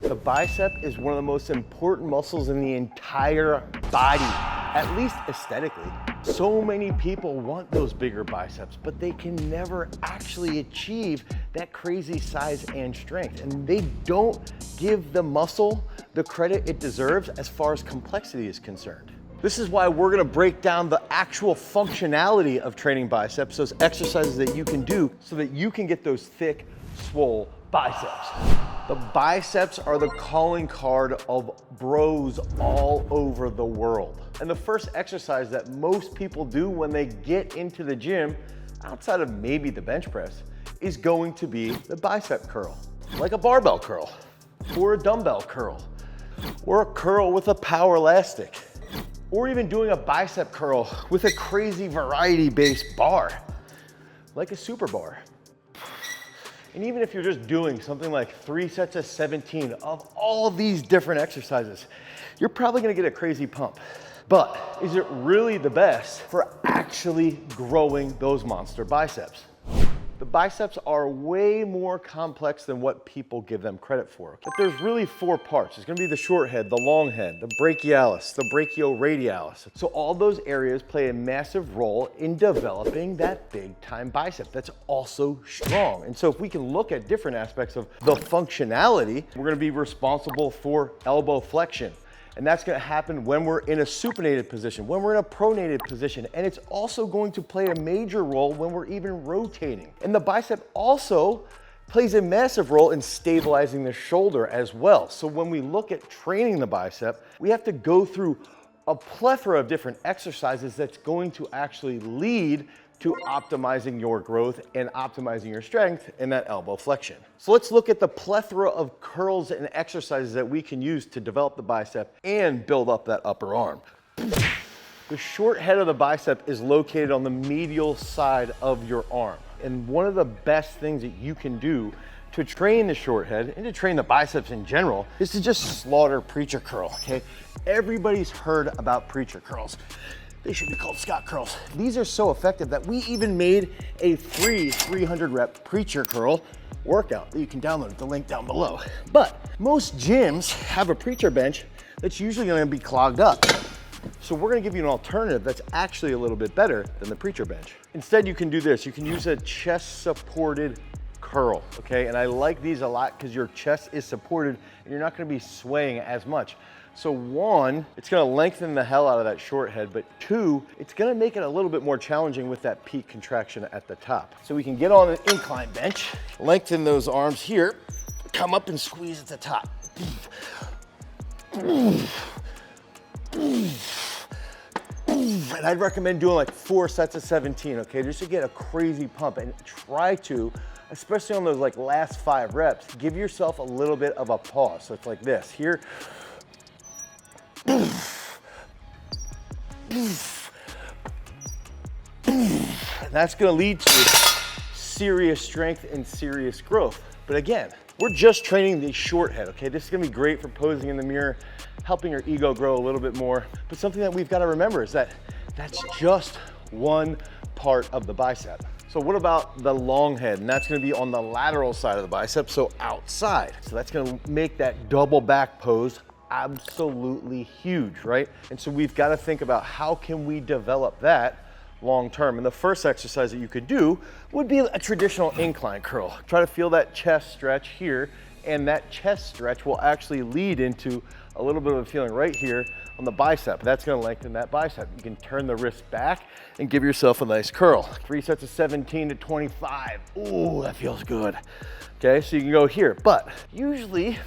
The bicep is one of the most important muscles in the entire body, at least aesthetically. So many people want those bigger biceps, but they can never actually achieve that crazy size and strength. And they don't give the muscle the credit it deserves as far as complexity is concerned. This is why we're gonna break down the actual functionality of training biceps, those exercises that you can do so that you can get those thick, swole biceps. The biceps are the calling card of bros all over the world. And the first exercise that most people do when they get into the gym, outside of maybe the bench press, is going to be the bicep curl. Like a barbell curl, or a dumbbell curl, or a curl with a power elastic, or even doing a bicep curl with a crazy variety-based bar, like a super bar. And even if you're just doing something like 3 sets of 17 of all these different exercises, you're probably gonna get a crazy pump. But is it really the best for actually growing those monster biceps? The biceps are way more complex than what people give them credit for. But there's really 4 parts. It's gonna be the short head, the long head, the brachialis, the brachioradialis. So all those areas play a massive role in developing that big time bicep that's also strong. And so if we can look at different aspects of the functionality, we're gonna be responsible for elbow flexion. And that's gonna happen when we're in a supinated position, when we're in a pronated position. And it's also going to play a major role when we're even rotating. And the bicep also plays a massive role in stabilizing the shoulder as well. So when we look at training the bicep, we have to go through a plethora of different exercises that's going to actually lead to optimizing your growth and optimizing your strength in that elbow flexion. So let's look at the plethora of curls and exercises that we can use to develop the bicep and build up that upper arm. The short head of the bicep is located on the medial side of your arm. And one of the best things that you can do to train the short head and to train the biceps in general is to just slaughter preacher curl, okay? Everybody's heard about preacher curls. They should be called Scott curls. These are so effective that we even made a free 300 rep preacher curl workout that you can download at the link down below. But most gyms have a preacher bench that's usually gonna be clogged up. So we're gonna give you an alternative that's actually a little bit better than the preacher bench. Instead, you can do this. You can use a chest supported curl, okay? And I like these a lot because your chest is supported and you're not gonna be swaying as much. So 1, it's gonna lengthen the hell out of that short head, but 2, it's gonna make it a little bit more challenging with that peak contraction at the top. So we can get on an incline bench, lengthen those arms here, come up and squeeze at the top. And I'd recommend doing like 4 sets of 17, okay? Just to get a crazy pump, and try to, especially on those like last 5 reps, give yourself a little bit of a pause. So it's like this, here. And that's gonna lead to serious strength and serious growth. But again, we're just training the short head, okay? This is gonna be great for posing in the mirror, helping your ego grow a little bit more. But something that we've gotta remember is that that's just one part of the bicep. So what about the long head? And that's gonna be on the lateral side of the bicep, so outside. So that's gonna make that double back pose absolutely huge, right? And so we've got to think about how can we develop that long term. And the first exercise that you could do would be a traditional incline curl. Try to feel that chest stretch here, and that chest stretch will actually lead into a little bit of a feeling right here on the bicep. That's going to lengthen that bicep. You can turn the wrist back and give yourself a nice curl. 3 sets of 17 to 25. Ooh, that feels good. Okay, so you can go here, but usually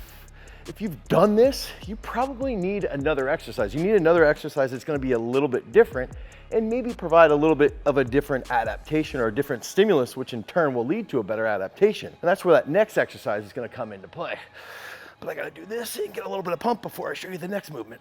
if you've done this, you probably need another exercise. You need another exercise that's gonna be a little bit different and maybe provide a little bit of a different adaptation or a different stimulus, which in turn will lead to a better adaptation. And that's where that next exercise is gonna come into play. But I gotta do this and get a little bit of pump before I show you the next movement.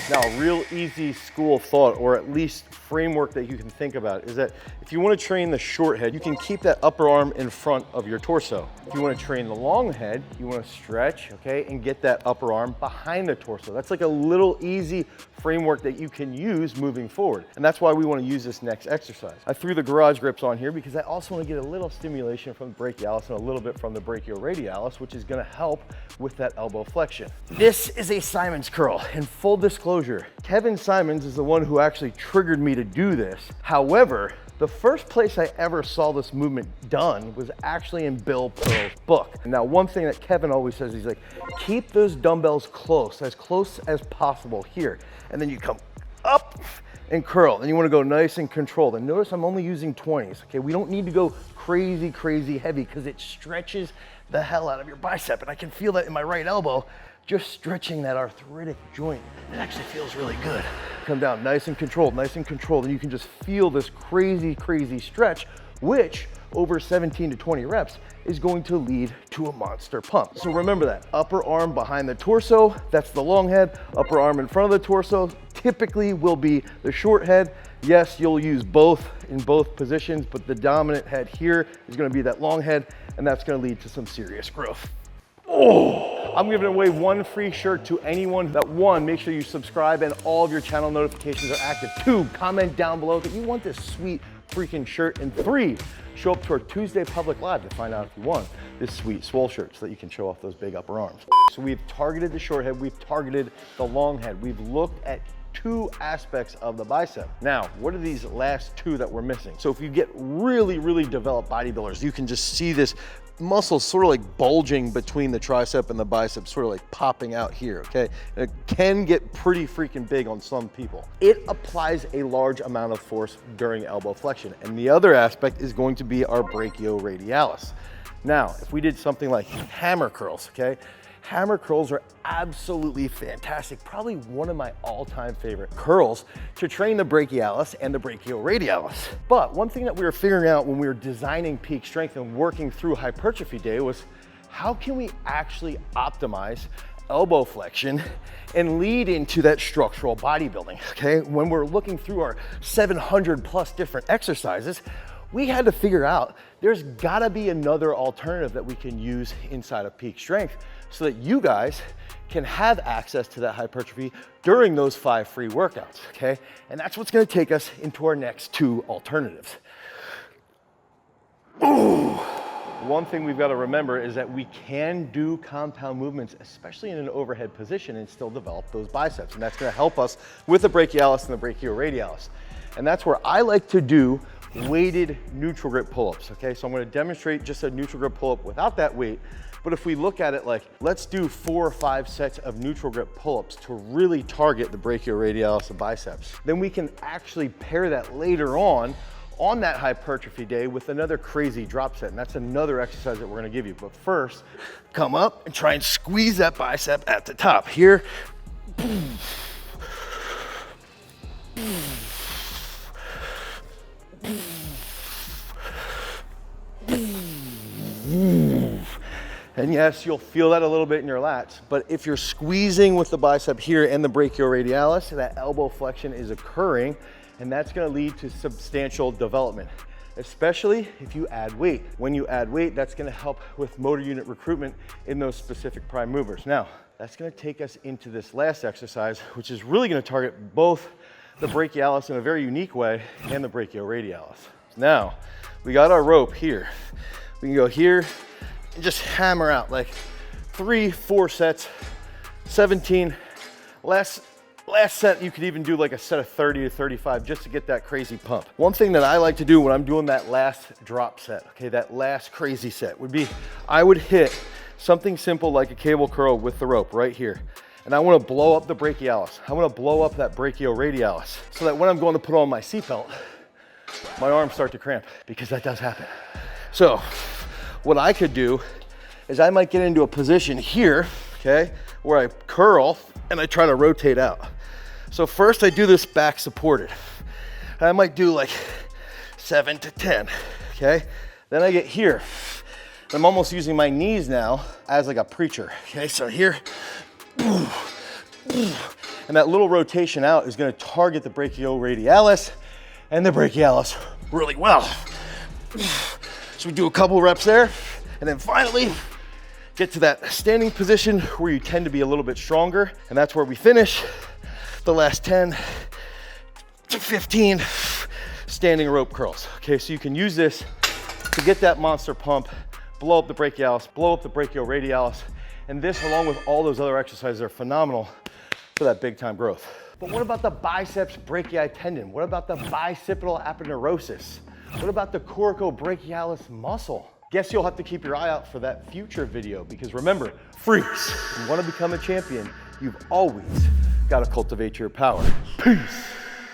Now, a real easy school of thought, or at least framework that you can think about is that if you want to train the short head, you can keep that upper arm in front of your torso. If you want to train the long head, you want to stretch, okay, and get that upper arm behind the torso. That's like a little easy framework that you can use moving forward. And that's why we want to use this next exercise. I threw the garage grips on here because I also want to get a little stimulation from the brachialis and a little bit from the brachioradialis, which is going to help with that elbow flexion. This is a Simon's curl. In full disclosure, Kevin Simons is the one who actually triggered me to do this. However, the first place I ever saw this movement done was actually in Bill Pearl's book. Now, one thing that Kevin always says, he's like, keep those dumbbells close as possible here. And then you come up and curl. And you wanna go nice and controlled. And notice I'm only using 20s, okay? We don't need to go crazy, crazy heavy because it stretches the hell out of your bicep. And I can feel that in my right elbow, just stretching that arthritic joint. It actually feels really good. Come down nice and controlled, and you can just feel this crazy, crazy stretch, which over 17 to 20 reps is going to lead to a monster pump. So remember that, upper arm behind the torso, that's the long head, upper arm in front of the torso, typically will be the short head. Yes, you'll use both in both positions, but the dominant head here is gonna be that long head, and that's gonna lead to some serious growth. Oh, I'm giving away one free shirt to anyone that, one, make sure you subscribe and all of your channel notifications are active. 2, comment down below that you want this sweet freaking shirt. And 3, show up to our Tuesday public live to find out if you want this sweet swole shirt so that you can show off those big upper arms. So we've targeted the short head, we've targeted the long head. We've looked at 2 aspects of the bicep. Now, what are these last 2 that we're missing? So if you get really, really developed bodybuilders, you can just see this muscle sort of like bulging between the tricep and the bicep, sort of like popping out here, okay? And it can get pretty freaking big on some people. It applies a large amount of force during elbow flexion. And the other aspect is going to be our brachioradialis. Now, if we did something like hammer curls, okay? Hammer curls are absolutely fantastic. Probably one of my all-time favorite curls to train the brachialis and the brachioradialis. But one thing that we were figuring out when we were designing peak strength and working through hypertrophy day was how can we actually optimize elbow flexion and lead into that structural bodybuilding, okay? When we're looking through our 700 plus different exercises, we had to figure out there's gotta be another alternative that we can use inside of peak strength so that you guys can have access to that hypertrophy during those 5 free workouts, okay? And that's what's gonna take us into our next 2 alternatives. Ooh. One thing we've got to remember is that we can do compound movements, especially in an overhead position, and still develop those biceps. And that's gonna help us with the brachialis and the brachioradialis. And that's where I like to do weighted neutral grip pull-ups, okay? So I'm gonna demonstrate just a neutral grip pull-up without that weight, but if we look at it like, let's do 4 or 5 sets of neutral grip pull-ups to really target the brachioradialis and biceps. Then we can actually pair that later on that hypertrophy day with another crazy drop set, and that's another exercise that we're gonna give you. But first, come up and try and squeeze that bicep at the top. Here, and yes, you'll feel that a little bit in your lats, but if you're squeezing with the bicep here and the brachioradialis, that elbow flexion is occurring, and that's gonna lead to substantial development, especially if you add weight. When you add weight, that's gonna help with motor unit recruitment in those specific prime movers. Now, that's gonna take us into this last exercise, which is really gonna target both the brachialis in a very unique way and the brachioradialis. Now, we got our rope here. We can go here and just hammer out like 3, 4 sets, 17. Last set, you could even do like a set of 30 to 35 just to get that crazy pump. One thing that I like to do when I'm doing that last drop set, okay, that last crazy set would be, I would hit something simple like a cable curl with the rope right here. And I wanna blow up the brachialis. I wanna blow up that brachioradialis so that when I'm going to put on my seatbelt, my arms start to cramp, because that does happen. So what I could do is I might get into a position here, okay, where I curl and I try to rotate out. So first I do this back supported. I might do like 7 to 10, okay? Then I get here. I'm almost using my knees now as like a preacher, okay? So here, and that little rotation out is gonna target the brachioradialis and the brachialis really well. So we do a couple reps there, and then finally get to that standing position where you tend to be a little bit stronger, and that's where we finish the last 10 to 15 standing rope curls. Okay, so you can use this to get that monster pump, blow up the brachialis, blow up the brachioradialis, and this, along with all those other exercises, are phenomenal for that big time growth. But what about the biceps brachii tendon? What about the bicipital aponeurosis? What about the coracobrachialis muscle? Guess you'll have to keep your eye out for that future video, because remember, freaks, if you want to become a champion, you've always got to cultivate your power. Peace.